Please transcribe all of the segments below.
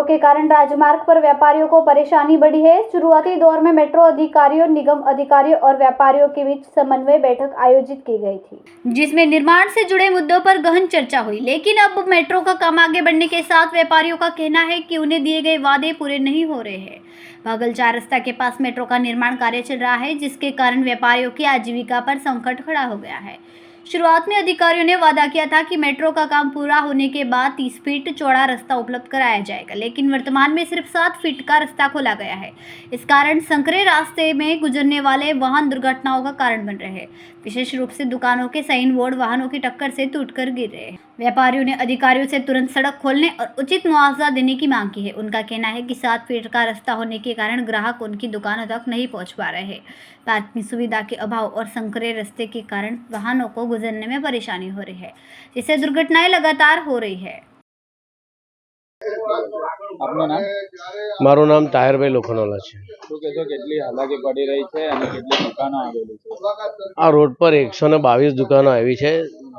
के कारण राजमार्ग पर व्यापारियों को परेशानी बढ़ी है। शुरुआती दौर में मेट्रो अधिकारियों, निगम अधिकारियों और व्यापारियों के बीच समन्वय बैठक आयोजित की गई थी, जिसमें निर्माण से जुड़े मुद्दों पर गहन चर्चा हुई। लेकिन अब मेट्रो का काम आगे बढ़ने के साथ व्यापारियों का कहना है कि उन्हें दिए गए वादे पूरे नहीं हो रहे हैं। भागल 4 रास्ता के पास मेट्रो का निर्माण कार्य चल रहा है, जिसके कारण व्यापारियों की आजीविका पर संकट खड़ा हो गया है। शुरुआत में अधिकारियों ने वादा किया था कि मेट्रो का काम पूरा होने के बाद 30 फीट चौड़ा रास्ता उपलब्ध कराया जाएगा, लेकिन वर्तमान में सिर्फ 7 फीट का रास्ता खोला गया है। इस कारण संकरे रास्ते में गुजरने वाले वाहन दुर्घटनाओं का कारण बन रहे हैं। विशेष रूप से दुकानों के साइन बोर्ड वाहनों की टक्कर से टूटकर गिर रहे हैं। व्यापारियों ने अधिकारियों से तुरंत सड़क खोलने और उचित मुआवजा देने की मांग की है। उनका कहना है कि 7 फीट का रास्ता होने के कारण ग्राहक उनकी दुकानों तक नहीं पहुंच पा रहे हैं। पार्किंग सुविधा के अभाव और संकरे रास्ते के कारण वाहनों को गुजरने में परेशानी हो रही है, जिससे दुर्घटनाएं लगातार हो रही है। આપનું નામ? મારું નામ તાહિરભાઈ લોખંડવાલા છે। શું કહેશો, કેટલી હાલાકી પડી રહી છે અને કેટલી દુકાનો આવેલી છે? આ રોડ પર 122 દુકાનો આવી છે,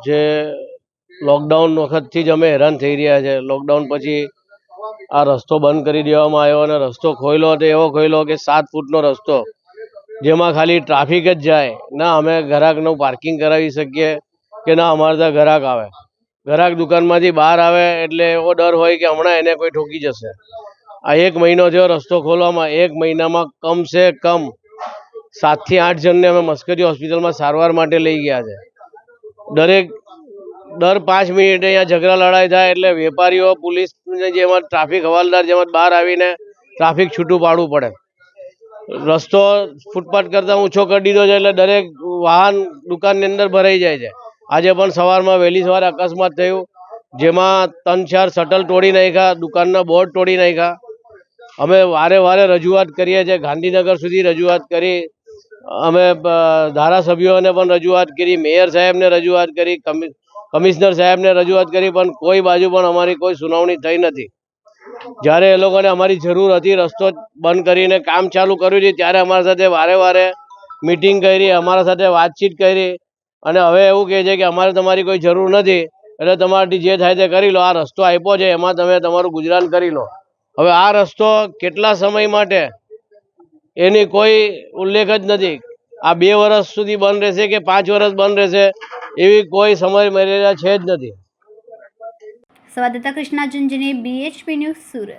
જે લોકડાઉન વખતથી જ અમે હેરાન થઈ રહ્યા છે। લોકડાઉન પછી આ રસ્તો બંધ કરી દેવામાં આવ્યો અને રસ્તો ખોલ્યો તો એવો ખોલ્યો કે 7 ફૂટનો રસ્તો, જેમાં ખાલી ટ્રાફિક જ જાય, ના અમે ગ્રાહકનું પાર્કિંગ કરાવી શકીએ કે ના અમારે ત્યાં ગ્રાહક આવે। ગ્રાહક દુકાનમાંથી બહાર આવે એટલે એવો ડર હોય કે હમણાં એને કોઈ ઠોકી જશે। આ 1 મહિનો થયો રસ્તો ખોલવામાં। 1 મહિનામાં કમસે કમ 7 થી 8 જણને અમે મસ્કરી હોસ્પિટલમાં સારવાર માટે લઈ ગયા છે। દર 5 મિનિટે અહીંયા ઝઘડા લડાઈ થાય એટલે વેપારીઓ, પોલીસને જેમાં ટ્રાફિક હવાલદાર જેમાં બહાર આવીને ટ્રાફિક છૂટું પાડવું પડે। રસ્તો ફૂટપાથ કરતાં ઊંચો કરી દીધો છે એટલે દરેક વાહન દુકાનની અંદર ભરાઈ જાય છે। આજે પણ સવારમાં વહેલી સવારે અકસ્માત થયું, જેમાં 3-4 શટલ તોડી નાખ્યા, દુકાનના બોર્ડ તોડી નાખ્યા। અમે વારે વારે રજૂઆત કરીએ છીએ, ગાંધીનગર સુધી રજૂઆત કરી, અમે ધારાસભ્યોને પણ રજૂઆત કરી, મેયર સાહેબને રજૂઆત કરી, કમિશનર સાહેબને રજૂઆત કરી, પણ કોઈ બાજુ પણ અમારી કોઈ સુનાવણી થઈ નથી। જ્યારે એ લોકોને અમારી જરૂર હતી, રસ્તો બંધ કરીને કામ ચાલુ કર્યું છે, ત્યારે અમારા સાથે વારે વારે મિટિંગ કરી, અમારા સાથે વાતચીત કરી અને હવે એવું કહે છે કે અમારે તમારી કોઈ જરૂર નથી, એટલે તમારાથી જે થાય તે કરી લો। આ રસ્તો આપ્યો છે, એમાં તમે તમારું ગુજરાન કરી લો। હવે આ રસ્તો કેટલા સમય માટે એની કોઈ ઉલ્લેખ જ નથી। આ 2 વર્ષ સુધી બંધ રહેશે કે 5 વર્ષ બંધ રહેશે એવી કોઈ સમય મર્યાદા છે જ નથી। સંવાદદાતા કૃષ્ણા જંજને, BHP ન્યૂઝ, સુરત।